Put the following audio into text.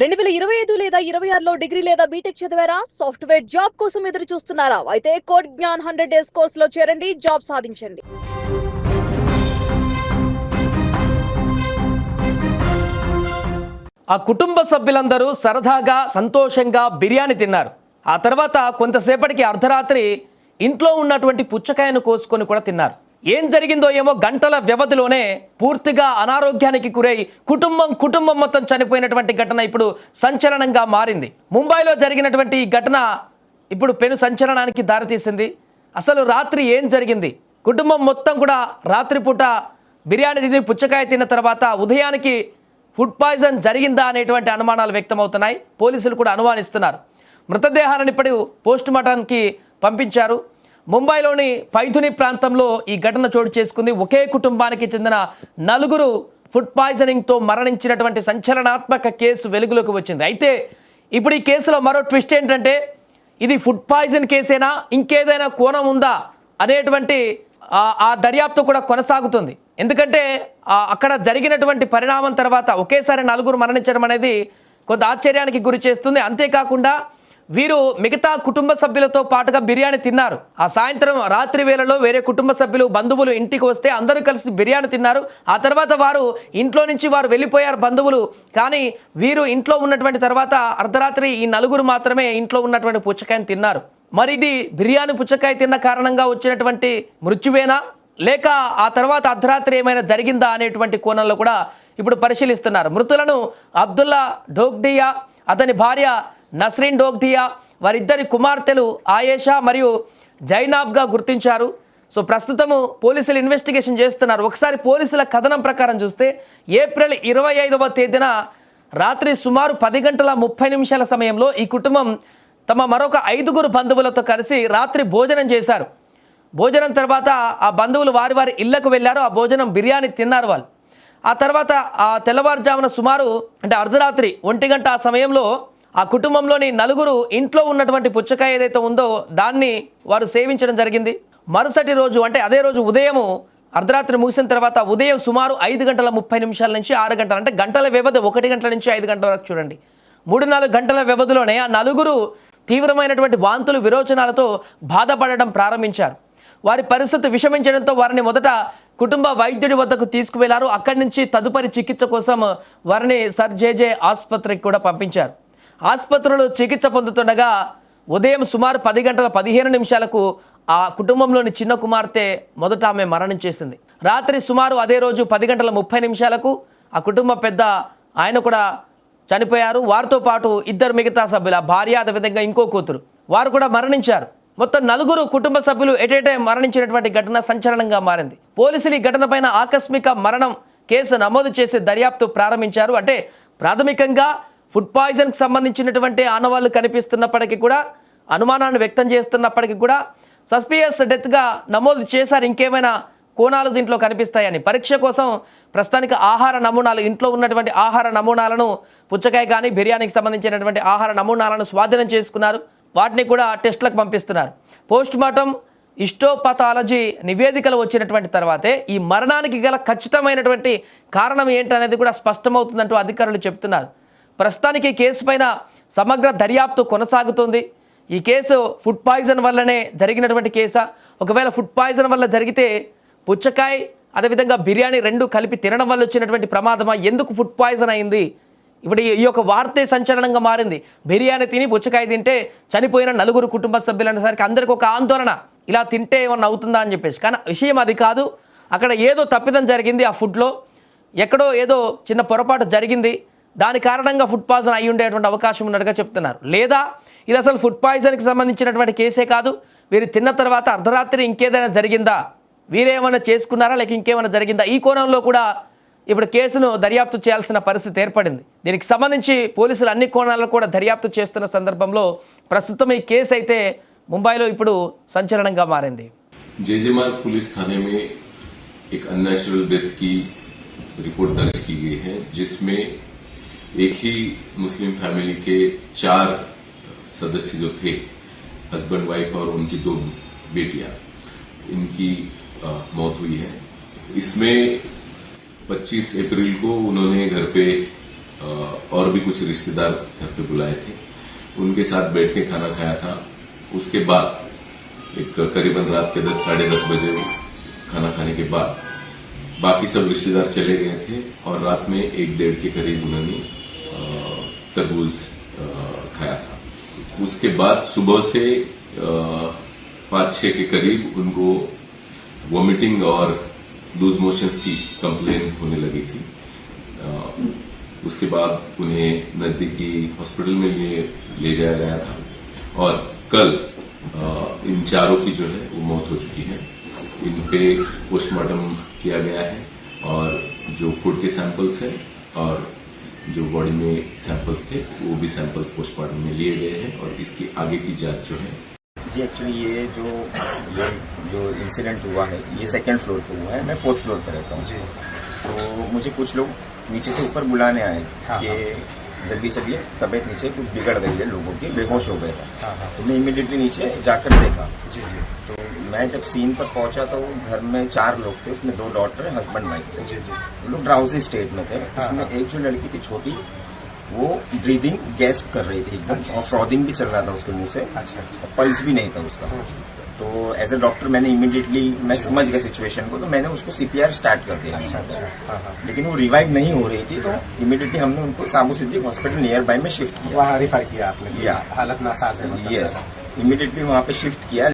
2025 లేదా 26లో డిగ్రీ లేదా బీటెక్ చదివారా? సాఫ్ట్‌వేర్ జాబ్ కోసం ఎదురు చూస్తున్నారా? అయితే కోడ్ జ్ఞాన్ 100 డేస్ కోర్సులో చేరండి, జాబ్ సాధించండి. ఆ కుటుంబ సభ్యులందరూ సరదాగా సంతోషంగా బిర్యానీ తిన్నారు. ఆ తర్వాత కొంతసేపటికి అర్ధరాత్రి ఇంట్లో ఉన్నటువంటి పుచ్చకాయను కోసుకొని కూడా తిన్నారు. ఏం జరిగిందో ఏమో గంటల వ్యవధిలోనే పూర్తిగా అనారోగ్యానికి గురై కుటుంబం మొత్తం చనిపోయినటువంటి ఘటన ఇప్పుడు సంచలనంగా మారింది. ముంబైలో జరిగినటువంటి ఈ ఘటన ఇప్పుడు పెను సంచలనానికి దారితీసింది. అసలు రాత్రి ఏం జరిగింది? కుటుంబం మొత్తం కూడా రాత్రిపూట బిర్యానీ తిని పుచ్చకాయ తిన్న తర్వాత ఉదయానికి ఫుడ్ పాయిజన్ జరిగిందా అనేటువంటి అనుమానాలు వ్యక్తమవుతున్నాయి. పోలీసులు కూడా అనుమానిస్తున్నారు. మృతదేహాలను ఇప్పుడు పోస్ట్ మార్టంకి పంపించారు. ముంబైలోని పైథుని ప్రాంతంలో ఈ ఘటన చోటు చేసుకుంది. ఒకే కుటుంబానికి చెందిన 4 ఫుడ్ పాయిజనింగ్తో మరణించినటువంటి సంచలనాత్మక కేసు వెలుగులోకి వచ్చింది. అయితే ఇప్పుడు ఈ కేసులో మరో ట్విస్ట్ ఏంటంటే ఇది ఫుడ్ పాయిజన్ కేసేనా, ఇంకేదైనా కోణం ఉందా అనేటువంటి ఆ దర్యాప్తు కూడా కొనసాగుతుంది. ఎందుకంటే అక్కడ జరిగినటువంటి పరిణామం తర్వాత ఒకేసారి 4 మరణించడం అనేది కొంత ఆశ్చర్యానికి గురి చేస్తుంది. అంతేకాకుండా వీరు మిగతా కుటుంబ సభ్యులతో పాటుగా బిర్యానీ తిన్నారు. ఆ సాయంత్రం రాత్రి వేళలో వేరే కుటుంబ సభ్యులు బంధువులు ఇంటికి వస్తే అందరూ కలిసి బిర్యానీ తిన్నారు. ఆ తర్వాత వారు ఇంట్లో నుంచి వెళ్ళిపోయారు బంధువులు. కానీ వీరు ఇంట్లో ఉన్నటువంటి తర్వాత అర్ధరాత్రి ఈ 4 మాత్రమే ఇంట్లో ఉన్నటువంటి పుచ్చకాయని తిన్నారు. మరి ఇది బిర్యానీ పుచ్చకాయ తిన్న కారణంగా వచ్చినటువంటి మృత్యువేనా, లేక ఆ తర్వాత అర్ధరాత్రి ఏమైనా జరిగిందా అనేటువంటి కోణంలో కూడా ఇప్పుడు పరిశీలిస్తున్నారు. మృతులను అబ్దుల్లా డోగ్డియా, అతని భార్య నస్రీన్ డోగ్డియా, వారిద్దరి కుమార్తెలు ఆయేషా మరియు జైనాబ్గా గుర్తించారు. సో ప్రస్తుతము పోలీసులు ఇన్వెస్టిగేషన్ చేస్తున్నారు. ఒకసారి పోలీసుల కథనం ప్రకారం చూస్తే ఏప్రిల్ 25వ తేదీన రాత్రి సుమారు 10:30 సమయంలో ఈ కుటుంబం తమ మరొక 5 బంధువులతో కలిసి రాత్రి భోజనం చేశారు. భోజనం తర్వాత ఆ బంధువులు వారి ఇళ్లకు వెళ్ళారు. ఆ భోజనం బిర్యానీ తిన్నారు వాళ్ళు. ఆ తర్వాత ఆ తెల్లవారుజామున సుమారు అంటే అర్ధరాత్రి 1 గంట ఆ సమయంలో ఆ కుటుంబంలోని 4 ఇంట్లో ఉన్నటువంటి పుచ్చకాయ ఏదైతే ఉందో దాన్ని వారు సేవించడం జరిగింది. మరుసటి రోజు అంటే అదే రోజు ఉదయము అర్ధరాత్రి ముగిసిన తర్వాత ఉదయం సుమారు 5:30 నుంచి 6 గంటలు అంటే గంటల వ్యవధి 1 గంటల నుంచి 5 గంటల వరకు చూడండి. 3-4 గంటల వ్యవధిలోనే ఆ 4 తీవ్రమైనటువంటి వాంతులు విరోచనాలతో బాధపడడం ప్రారంభించారు. వారి పరిస్థితి విషమించడంతో వారిని మొదట కుటుంబ వైద్యుడి వద్దకు తీసుకువెళ్లారు. అక్కడి నుంచి తదుపరి చికిత్స కోసం వారిని సర్ జేజే ఆసుపత్రికి కూడా పంపించారు. ఆసుపత్రిలో చికిత్స పొందుతుండగా ఉదయం సుమారు 10:15 ఆ కుటుంబంలోని చిన్న కుమార్తె మొదట ఆమె మరణించేసింది. రాత్రి సుమారు అదే రోజు 10:30 ఆ కుటుంబ పెద్ద ఆయన కూడా చనిపోయారు. వారితో పాటు 2 మిగతా సభ్యులు, ఆ భార్య, అదేవిధంగా ఇంకో కూతురు, వారు కూడా మరణించారు. మొత్తం 4 కుటుంబ సభ్యులు ఎటేటే మరణించినటువంటి ఘటన సంచలనంగా మారింది. పోలీసులు ఈ ఘటనపైన ఆకస్మిక మరణం కేసు నమోదు చేసి దర్యాప్తు ప్రారంభించారు. అంటే ప్రాథమికంగా ఫుడ్ పాయిజన్కి సంబంధించినటువంటి ఆనవాళ్లు కనిపిస్తున్నప్పటికీ కూడా, అనుమానాన్ని వ్యక్తం చేస్తున్నప్పటికీ కూడా సస్పియస్ డెత్గా నమోదు చేశారు. ఇంకేమైనా కోణాలు దీంట్లో కనిపిస్తాయని పరీక్ష కోసం ప్రస్తుతానికి ఆహార నమూనాలు, ఇంట్లో ఉన్నటువంటి ఆహార నమూనాలను, పుచ్చకాయ కానీ బిర్యానీకి సంబంధించినటువంటి ఆహార నమూనాలను స్వాధీనం చేసుకున్నారు. వాటిని కూడా టెస్టులకు పంపిస్తున్నారు. పోస్ట్ మార్టం హిస్టోపథాలజీ నివేదికలు వచ్చినటువంటి తర్వాతే ఈ మరణానికి గల ఖచ్చితమైనటువంటి కారణం ఏంటనేది కూడా స్పష్టమవుతుందంటూ అధికారులు చెప్తున్నారు. ప్రస్తుతానికి ఈ కేసు పైన సమగ్ర దర్యాప్తు కొనసాగుతుంది. ఈ కేసు ఫుడ్ పాయిజన్ వల్లనే జరిగినటువంటి కేసా, ఒకవేళ ఫుడ్ పాయిజన్ వల్ల జరిగితే పుచ్చకాయ అదేవిధంగా బిర్యానీ 2 కలిపి తినడం వల్ల వచ్చినటువంటి ప్రమాదమా, ఎందుకు ఫుడ్ పాయిజన్ అయింది? ఇప్పుడు ఈ యొక్క వార్తే సంచలనంగా మారింది. బిర్యానీ తిని పుచ్చకాయ తింటే చనిపోయిన 4 కుటుంబ సభ్యులు అనేసరికి అందరికీ ఒక ఆందోళన, ఇలా తింటే ఏమన్నా అవుతుందా అని చెప్పేసి. కానీ విషయం అది కాదు. అక్కడ ఏదో తప్పిదం జరిగింది. ఆ ఫుడ్లో ఎక్కడో ఏదో చిన్న పొరపాటు జరిగింది. దాని కారణంగా ఫుడ్ పాయిజన్ అయి ఉండేటువంటి అవకాశం ఉన్నట్టుగా చెప్తున్నారు. లేదా ఇది అసలు ఫుడ్ పాయిజన్కి సంబంధించినటువంటి కేసే కాదు, వీరు తిన్న తర్వాత అర్ధరాత్రి ఇంకేదైనా జరిగిందా, వీరేమైనా చేసుకున్నారా, లేక ఇంకేమైనా జరిగిందా, ఈ కోణంలో కూడా ఇప్పుడు కేసును దర్యాప్తు చేయాల్సిన పరిస్థితి ఏర్పడింది. దీనికి సంబంధించి పోలీసులు అన్ని కోణాలను కూడా దర్యాప్తు చేస్తున్న సందర్భంలో ప్రస్తుతం ఈ కేసు అయితే ముంబైలో ఇప్పుడు సంచలనంగా మారింది. जेजेमार्ग पुलिस थाने में एक अननेचुरल डेथ की रिपोर्ट दर्ज की गई है, जिसमें एक ही मुस्लिम फैमिली के 4 सदस्य जो थे, हस्बैंड वाइफ और उनकी 2 बेटियां, इनकी मौत हुई है। इसमें 25 अप्रैल को उन्होंने घर पे और भी कुछ रिश्तेदार घर पे बुलाए थे, उनके साथ बैठ के खाना खाया था। उसके बाद एक करीबन रात के 10 साढ़े 10 बजे खाना खाने के बाद बाकी सब रिश्तेदार चले गए थे और रात में 1-1:30 के करीब उन्होंने तरबूज खाया था। उसके बाद सुबह से 5-6 के करीब उनको वॉमिटिंग और लूज मोशंस की कंप्लेन होने लगी थी। उसके बाद उन्हें नजदीकी हॉस्पिटल में ले जाया गया था और कल इन चारों की जो है वो मौत हो चुकी है। इन पे पोस्टमार्टम किया गया है और जो फूड के सैंपल्स हैं और जो बॉडी में सैंपल्स थे वो भी सैंपल्स पोस्टमार्टम में लिए गए हैं और इसकी आगे की जांच जो है। जी एक्चुअली ये जो इंसिडेंट हुआ है ये सेकंड फ्लोर पे हुआ है। मैं 4th फ्लोर पे रहता हूँ। तो मुझे कुछ लोग नीचे से ऊपर बुलाने आए कि जल्दी चलिए, तबीयत नीचे कुछ बिगड़ गई है, लोगों की बेहोश हो गए थे। तो मैं इमीडिएटली नीचे जाकर देखा। तो मैं जब सीन पर पहुंचा तो घर में 4 लोग थे, उसमें 2 डॉटर हस्बैंड वाइफ थे। वो लोग ड्राउजी स्टेट में थे। उसमें एक जो लड़की थी छोटी, वो ब्रीदिंग गैस्प कर रही थी एकदम और फ्रॉदिंग भी चल रहा था उसके मुंह से। पल्स भी नहीं था उसका। तो एज ए डॉक्टर मैंने इमीडिएटली, मैं समझ गया सिचुएशन को, तो मैंने उसको CPR स्टार्ट कर दिया। लेकिन वो रिवाइव नहीं हो रही थी, तो इमीडिएटली हमने उनको साबू सिद्दीक हॉस्पिटल नियर बाय में शिफ्ट किया। वहाँ रेफर किया आपने? या हालत नासाज है? यस, इमीडिएटली वहाँ पे शिफ्ट किया।